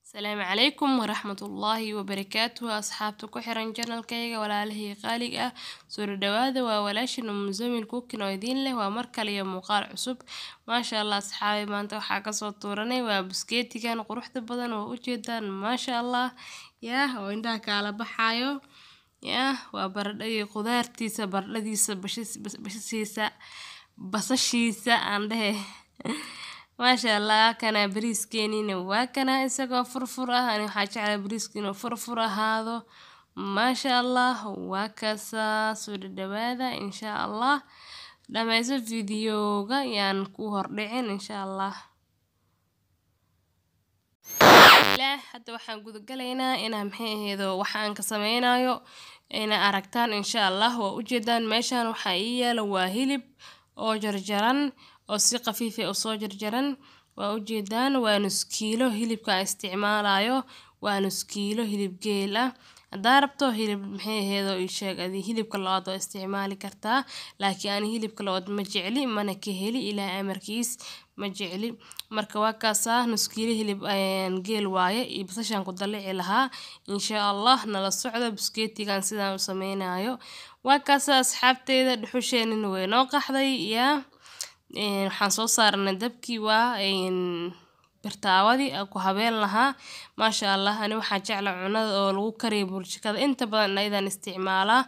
السلام عليكم ورحمة الله وبركاته أصحابتي ku xiran channelkayga walaalahey qaaliga ah soo dhawaada waa walaashin Mzamil Cooking oo idin leh waa mar kale iyo muuqaal cusub maasha Allah asxaabi maanta waxaa ka soo tuuranay waa biskeetigan quruxda badan oo u jeedaan maasha Allah oo indhaha kala baxayo waa baradho iyo khudaartiisa baradhadiisa basashiisa aan dhahay maasha Allah kana bariiskeena waa kana isagoo furfur ah ani waxaa jeclaa bariiska inuu furfur ahaado maasha Allah waa kaasa soo dhawaada insha Allah dhammayso videoga yaan ku hordhicin insha Allah hadda waxaan guda galaynaa inaan waxaan ka sameynayo ina aragtaan insha Allah waa u jeedaan meeshan waxa ii yaalo waa hilib oo jarjaran oo si qafiif ah soo jarjaran waa u jeedaan waa nus kiilo hilibka isticmaalayo waa nus kiilo hilib geel ah hadaa rabto hilib ii sheeg hilibka lo'da isticmaali kartaa laakiin ani hilibka lo'da ma jecli mana ka heli ilaa amarkiis ma jecli marka waa kaasa nus kiilo hilib geel waaye iyo basashan ku dalici lahaa insha Allah nala socdo biskeetigan sidaan u sameynayo waa kaasa asxaabteeda dhuxusheenina way noo qaxday waxaan soo saarnay dabkii waa birtaawadi ku habeen lahaa maasha Allah ani waxaan jeclaa cunada oo lagu kariyo burjikada inta badan aydan isticmaalaa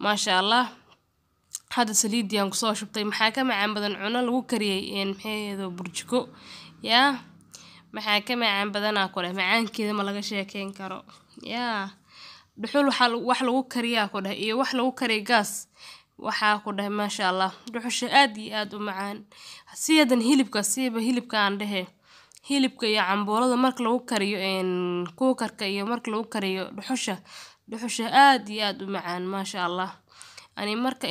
maasha Allah hada saliidiyaan ku soo shubtay maxaa ka macaan badan cuno lagu kariyay burjiko maxaa ka macaan badan kule macaankeeda ma laga sheekeyn karo dhuxul wax lagu kariyaa ku dhahay iyo wax lagu kariyo gas waxaa ku dhahay maasha Allah dhuxusha aad iyo aad u macaan siyadan hilibka aan dhahay hilibka iyo cambuulada marka lagu kariyo kuukarka iyo marka lagu kariyo dhuxusha aad iyo aad u macaan maasha Allah ani marka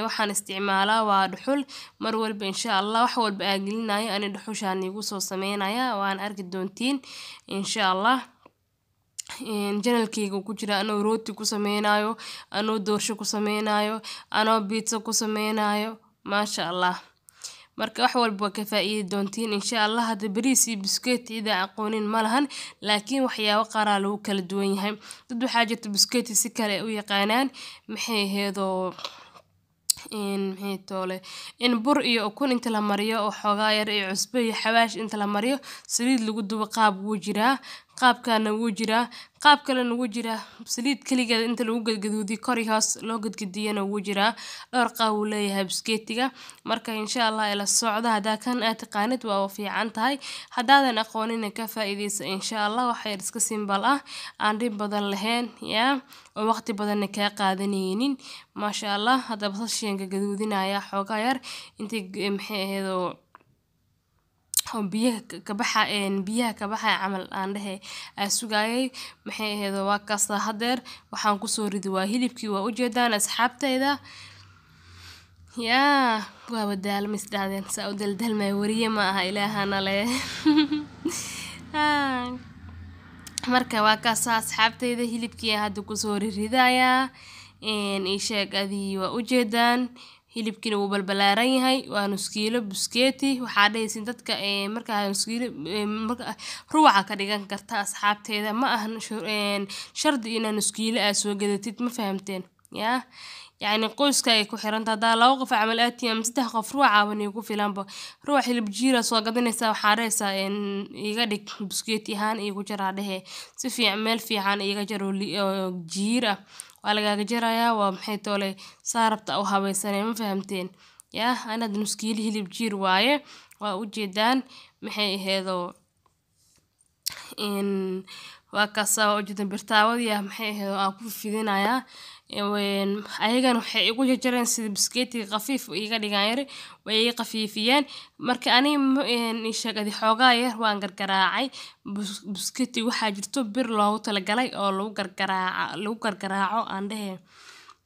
waxaan isticmaalaa waa dhuxul mar walba insha Allah wax walba aan gelinayo ani dhuxushaan igu soo sameynaya waan arki doontiin insha Allah channelkayga ku jira anoo rooti ku sameynayo anoo doorsho ku sameynayo anoo pizza ku sameynayo maasha Allah marka wax walba ka faa'iidi doontiin insha Allah hada bariis iyo biskeet ida aqoonin malahan laakiin waxyaabo qaar lagu kala duwan yahay dad waxaa jirta biskeet si kale u yaqaanaan in bur iyo ukun inta la mariyo oo xogaa yar iyo cusbo iyo xawaash inta la mariyo saliid lagu dubo qaab wuu jiraa qaabkana wuu jiraa qaab kale wuu jiraa saliid kaligeed inta lagu gadgaduudiyo kor iyo hoos loo gadgadiyana wuu jiraa dhowr qaab uu leeyahay biskeetiga marka insha Allah ila socda hadaa kan aad taqaanid waa fiican tahay hadaadan aqoonin ka faa'iideyso insha Allah wax yar iska simple ah aan dhib badan lahayn oo waqti badan ka qaadanaynin maasha Allah hada basashan gadgaduudinaya xogaa yar intii biyaha ka baxa camal aan dhahay sugayay waa kaasa hadeer waxaan ku soo ridi waa hilibkii waa u jeedaan asxaabteyda waa wadaal misdaadeen saa u daldalmay wariye ma aha ilaahana leh marka waa kaasa asxaabteyda hilibkii hadda ku soo ridaya ii sheeg waa u jeedaan hilibkina wuu balbalaaran yahay waa nus kiilo biskeeti waxaa dhahaysin dadka marka nus kiilo ruuxa ka dhigan karta asxaabteeda ma ahan shardi inaa nus kiilo aad soo gadatid ma fahamteen يعني qoyska ay ku xiran tahay laba qof amal aad ama saddex qof ruuxa ku filanba ruux hilib jiira soo gadanaysa waxaa reeysaa iga dhig biskeeti ahaan igu jaraa dhahe si fiican meel fiican iga jaro jiira waa lagaaga jarayaa waa saarabta u habaysanay ma fahamteen anad nus kiilo hilib jiir waaye waa u jeedaan waa kaasa oo jiddan birtaawadi aan ku fidinayaa ayagana waxay igu jarjareen sida biskeetiga qafiif iga dhigaan yar way iga qafiifiyeen marka ani sheegadi xoogaa yar waan gargaraacay biskeetiga waxaa jirto bir loogu talagalay oo lagu gargaraaco aan dhahay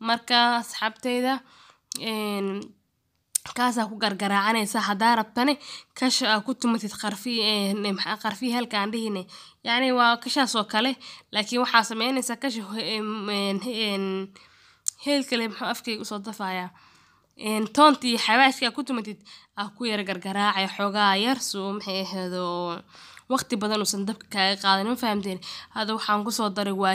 marka asxaabteyda kaasa ku gargaraacanaysa hadaa rabtane kasha ku tumatid qarfi halkaan dhihine yani waa kashaas oo kale laakiin waxaa sameynaysa kasha heel kale maxaa afkayga usoo dafayaa toontii xawaashka ku tumatid ku yar gargaraacay xogaa yar soo waqti badan uusan dabka kaaga qaadan ma fahamteen hada waxaan ku soo daray waa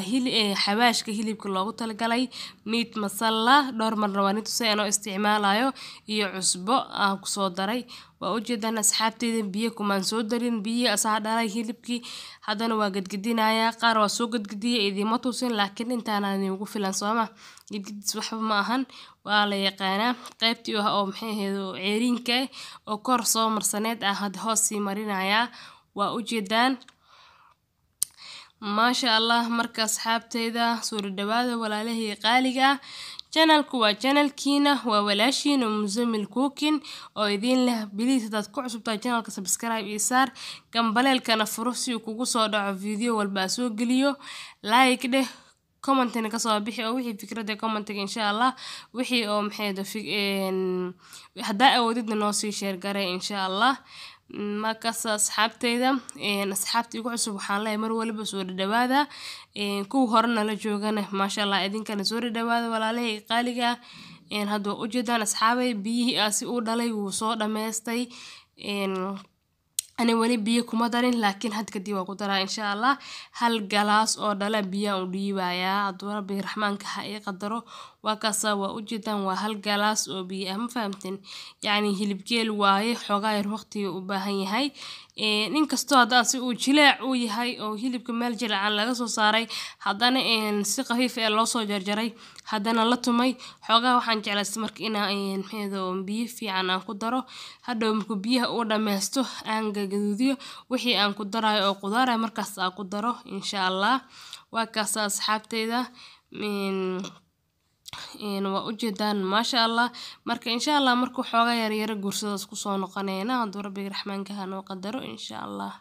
xawaashka hilibka loogu talagalay meat masala dhowr marna waan tusay anoo isticmaalayo iyo cusbo aan ku soo daray waa ujeedaan asxaabteyda biyo kumaan soo darin biyo asaa dhalay hilibkii haddana waa gadgadinayaa qaar waa soo gadgadiyay idiima tusin laakiin intaanaan ugu filan sooma gadgadis waxba ma ahan waa la yaqaanaa qaybtii oo maxay ahayd ceeriinka oo kor soo marsaneed ah had hoos sii marinayaa waa ujeedaan maasha allah marka asxaabteyda soo dhawaada walaalahii qaaliga channelku waa channelkiina waa walaashiina Muzamil Cooking oo idin leh biliis dad ku cusubtaa channelka subscribe iyo saar gambaleelkana furo si uu kugu soo dhaco video walba soo geliyo like dheh comment ka soo bixi oo wixii fikrada comment insha Allah wixii oo maxayda hadaa awoodidna noo sii share garay insha Allah markaas asxaabteyda asxaabtii ugu cusub waxaan leeyahay mar waliba soo dhawaada kuwa horena la joogana maasha Allah idinkana soo dhawaada walaalahey qaaliga hadda u jeedaan asxaabay biyihii aasi u dhalay wuu soo dhameystay أنا ولي بيه كم دارين لكن هاد كدي وقدرة إن شاء الله هالجلاس أو دلا بيه ودي بايا أدور بالرحمن كهاي قدره وكسا وأجدا وهالجلاس أو بيه هم فهمتين يعني هالبكيل واي حقاير وقتي وبهاي هاي إن كستو داسي وجلاع ويهاي أو هالبكمل جل على لقصو صاري هذانا إن ثقة في اللصو جرجري هذانا لطمي حقا وحن جعل السمرك إنا إن هذا بيه في عنا قدره هذا مكبيه أو دمستو أنج gaduudiyo wixii aan ku darayo oo qudaar ah markaas aan ku daro insha Allah waa kaas asxaabteyda waa u jeedaan maasha Allah marka insha Allah markuu xoogaa yar yar guursadaas ku soo noqoneena hadduu Rabbiga Raxmaanka ha noo qadaro insha Allah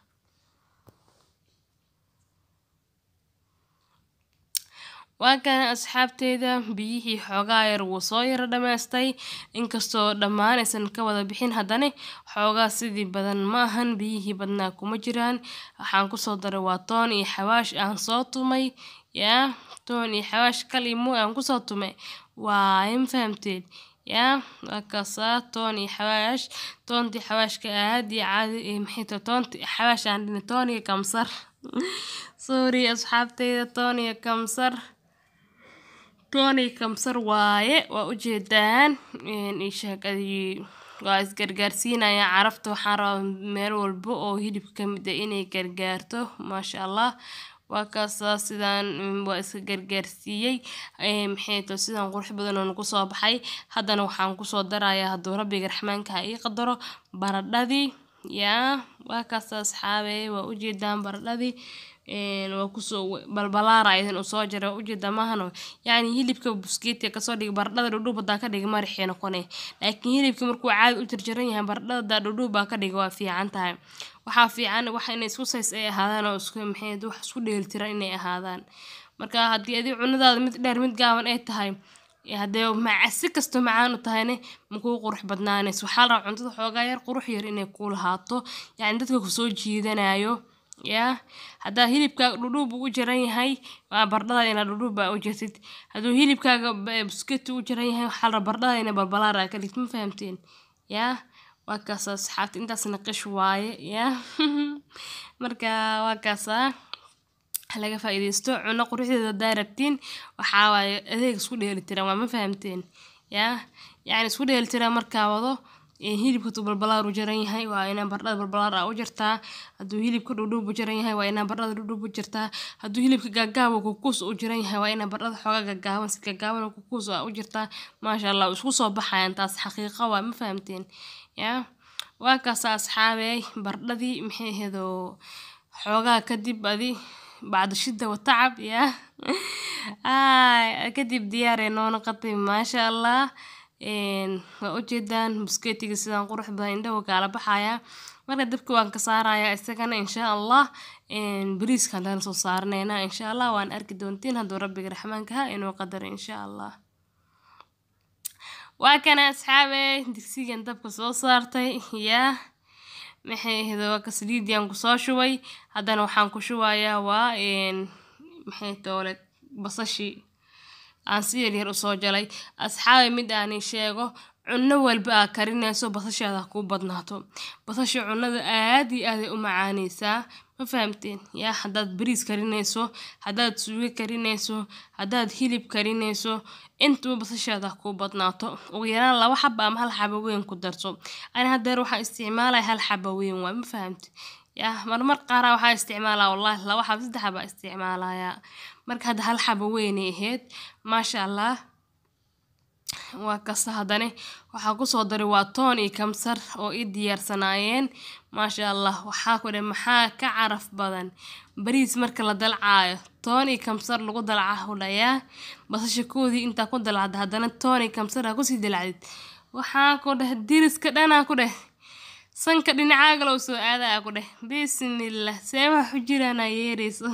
وكان أصحابتيدا بيهي حوغاير وصاير دماستي إنكستو دمانيسن كودا بحين هداني حوغا سيدي بدن ماهن بيهي بدناكو مجران حانكو صدر وطوني حواش آن صوتومي يا توني حواش كلمو آنكو صوتومي وايم فهمتين يا وكاسا توني حواش تونتي حواش كأهدي عادي محيطة تونتي حواش عندنا توني كمصر سوري أصحابتيدا توني كمصر توني كمسر واي وأجدان إيشاكدي وايس جرجرسينا يا عرفتو حرام ميرو البو هيدي بكمدة إني جرجرتو ما شاء الله وكاسا سيدان وايس جرجرسيي محيطو سيدان قرح بدن ونقصو بحي هذا نوحان قصو درايا هدو ربي رحمن كهاي قدرو بردادي يا وكاسا صحابي وأجدان بردادي وكسو بالبلارة إذن أصاجر وجد ماهنو يعني هيلبك بسكيت كسودي برداد دودو بدا كدغ مرخينا قوني لكن هيلبك مركو عاد u tirjiran yahay bardada duduu baa ka dhig waa fiican tahay waxa fiican waxa inay isku says ay ahaadaan oo isku maxayd wax isku dheeltiran inay ahaadaan marka hadii adii cunadaada mid dheer mid gaaban ay tahay hadee macasi kasto macaan u tahayne muku qurux badnaanayso waxa la cuntada xoogaa yar qurux yar inay ku lahaato yani dadka ku soo jiidanayo يا هذا هيلبك دودوب وجرين هاي بردada ina dudub baa u jirtid haduu hilibkaaga biscuit u jiran yahay waxa la bardada ina balbalaara ka dhigtay ma fahamteen ya waa kaas asxaabta intaas naqash waaye ya marka waa kaas laga faa'iideysto cuno quruxdeeda daarabtiin waxa waaye adeeg isku dheelitiran waa ma fahamteen ya yani isku dheelitiran marka wado hilibka tu balbalaar u jaran yahay waa ina bardada balbalaar u jirtaa haduu hilibka dudub u jaran yahay waa ina bardada dudub u jirtaa haduu hilibka gaagaabo kukus u jaran yahay waa ina bardada xogaa gaagaaban si gaagaaban kukus u jirtaa maasha Allah isku soo baxayaan taas xaqiiqo waa ma fahamteen ya waa kaas asxaabay bardadii maxay heedo xogaa kadib adi بعد شدة وتعب يا كدب دياري نون قطي ما شاء الله وأجدان بسكيتي سيدان قروح باينده وكالا بحايا مرة دبك وان كسارايا استكنا إن شاء الله بريس كان سو صارنينا إن شاء الله وان أركي دونتين هدو ربي رحمن كها إنو قدر إن شاء الله وكان أصحابي دكسيجن دبك سو صارتي يا maxay hada waa ka saliidiyaan ku soo shubay hadana waxaan ku shubayaa waa maxay toole basashi aan si yar u soo jalay asxaabay mid aan sheego cunno walba aad karinayso basashaada ku badnaato. Basasha cunnada aad iyo aad ay u macaanaysaa. Ma fahamteen? Yaa haddaad bariis karinayso, haddaad suugo karinayso, haddaad hilib karinayso, intuba basashaada ku badnaato. Ugu yaraan 2 xabo ama 1 xabo weyn ku darso. Ani haddeer waxaan isticmaalay 1 xabo weyn waa. Ma fahamteen? Yaa marmar qaar waxaan isticmaalaa wallahi 2 xabo 3 xabo isticmaalaya. Marka hadda 1 xabo weyn ay ahayd. Maasha Allah. waa kasta hadane waxaa ku soo daray waa toon iyo kamsar oo ii diyaarsanaayeen maasha Allah waxaa ku dhahay maxaa ka caraf badan bariis marka la dalcaayo toon iyo kamsar lagu dalcaa hudaya basasha koodii inta ku dalcad hadana toon iyo kamsar ku sii dalcadid waxaa ku dhahay diriska dhana ku dhahay sanka dhinacaaga loo soo aadaa ku dhahay bismillah seeba xujirana yeerayso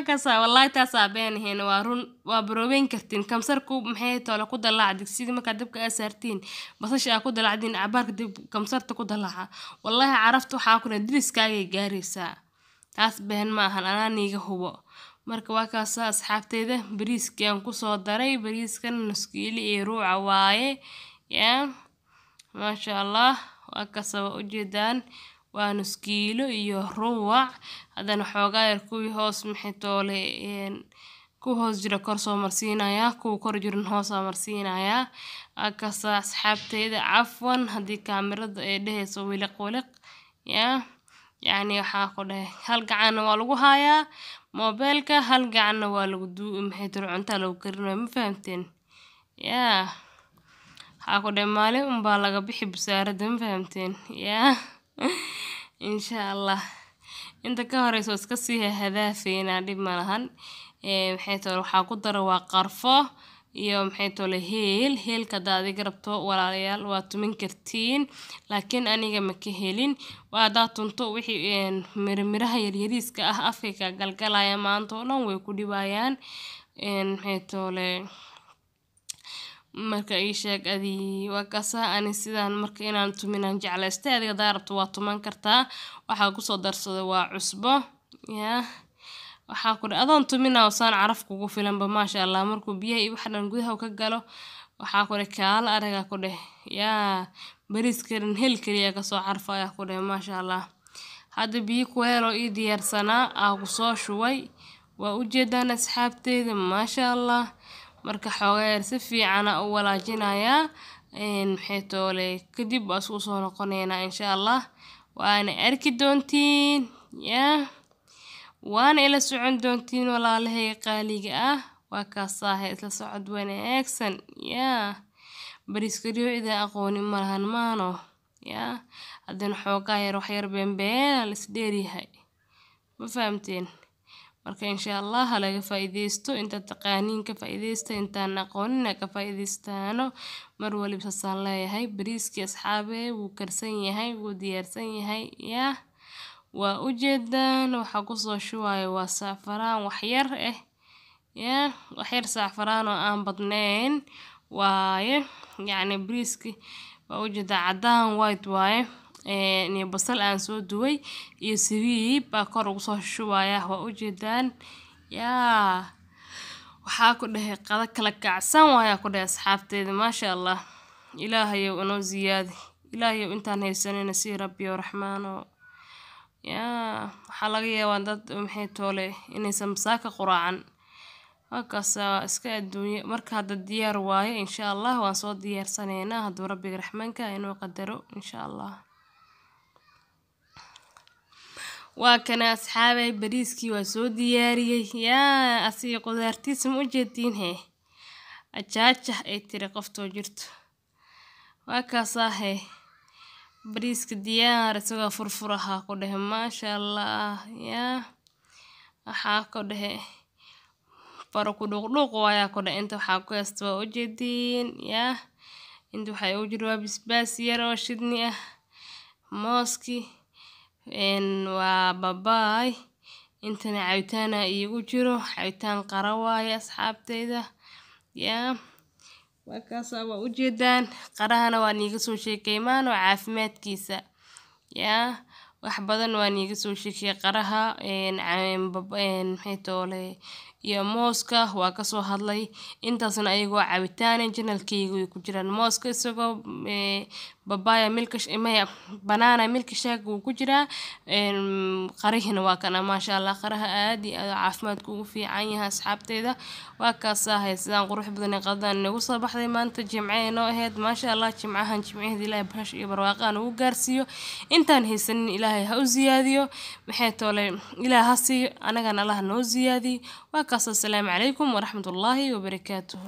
kasa wallahi taasa beenaheena waa run waa baroobeyn kartiin kamsarku maxay toole ku dalacdig sidii marka dabka aad saartiin basasha ku dalacdin abaarka dib kamsarta ku dalaca wallahi caraftu waxa ku diriskaaga gaaraysa taas been ma ahan anaaniga hubo marka waa kaasa asxaabteeda bariiskan ku soo daray bariiskan nuskiili ee ruuca waaye yaa maasha Allah waa kaasa ujeedaan waa nuskiilo iyo ruuc hadana xoogaa yar kuwii hoos maxay toole ku hoos jira kor soo marsiinaya ku kor jirin hoos soo marsiinaya akasa asxaabteeda afwan hadii kaamirada ay dhehayso wiliq yaa yani waxa ku dhahay hal gacan waa lagu hayaa mobilka hal gacan waa lagu maxay tir cunta lagu karinayo ma fahamteen yaa ha ku dhahay maalin baa laga bixi busaarada ma fahamteen yaa insha Allah inta ka horeyso iska sii hadaafeena dib malahan maxay toole waxa ku daro waa qarfo iyo maxay toole heelka daadi garabto walaalayaal waa tumin kartiin laakiin aniga ma ka helin waa daa tunto wixii mirmiraha yaryariiska ah afka galgalaya maanta oo dhan way ku dhibayaan maxay toole marka ay sheeg adii waa kaasa ani sidaan marka inaan tuminaan jeclaystay adiga daarabto waa tuman kartaa waxa ku soo darsado waa cusbo yaa waxa ku adoon tuminaa saan caraf kugu filan ba maasha Allah markuu biyaha iyo waxa dhan gudaha ka galo waxa ku kaala araga ku dheh yaa bariiskan hel kaliya ka soo carfaya ku dheh maasha Allah hada biyo ku helo ii diyaarsana ku soo shuway waa ujeedaan asxaabteeda maasha Allah marka xoogaa si fiican u walaajinaya maxay toole kadib asu soo noqonayna insha Allah waana arki doontiin yaa waana ila socon doontiin walaalahay qaaliga ah waa ka saahay isla socod wanaagsan yaa bariiska riyoocida aqooni malahan maano yaa hadan xoogaa yar wax yar been is dheeriyahay ma fahamteen marka insha Allah laga faa'iideysto inta taqaaniin ka faa'iideysta inta aqoonina ka faa'iideystaano mar waliba saan leeyahay bariiski asxaabe wuu karsan yahay wuu diyaarsan yahay yaa waa ujeedaan waxa ku soo shuwayo waa safaraan wax yar yaa wax yar safaraan oo aan badnayn waaye yani bariiski waa ujeeda cadaan white waaye iyo basal aan soo duway iyo saliid baa kor ugu soo shubaya waa ujeedaan yaa waxa ku dhahay qada kala kacsan waaya ku dhahay asxaabteeda maasha Allah ilaahay inoo ziyaadi ilaahay intaan haysanina si rabbi raxmaano yaa waxa laga yaabaa dad maxay toole inaysan masaaka quraacan wakaasa iska adduunyo marka hada diyaar waaye insha Allah waan soo diyaarsaneena haduu rabbiga raxmaanka inoo qadaro insha Allah waa kana asxaabay bariiskii waa soo diyaariyay yaa asiga qudaartiisa ma ujeedin ajaaja ay tiri qoftoo jirto waa kaasa bariiska diyaar isagoo furfuraha ku dhahay maasha Allah yaa waxa ku dhahay faro ku dhuuq waaya ku dhahay inta waxa ku haysto waa ujeedin yaa inta waxa u jiro basbaas yar oo shidni ah mooski waa babaay intana caawitaana iigu jiro caawitaan qara waaye asxaabteeda yaa waa kaasa waa ujeedaan qarahana waa niiga soo sheekeymaan oo caafimaadkiisa yaa wax badan waa niiga soo sheekay qaraha maxay toole iyo mooska waa kasoo hadlay intaasna ayagoo cabitaan channelkayga ku jiraan mooska isagoo babaya banana milkshake uu ku jiraa qarihina waa kana maasha Allah qaraha aad iyo aad caafimaadku ugu fiican yahay asxaabteeda waa kaas sidaan qurux badan qadan nagu soo baxday maanta jimcee noo ahayd maasha Allah jimcaheeda Ilaahay bash iyo barwaaqo ugu gaarsiiyo intaan haysanin Ilaahay ha u ziyaadiyo maxay toolay Ilaahay ha siiyo anagana Allah noo ziyaadiyo waa kaas assalaamu calaykum waraxmatullaahi wabarakaatuh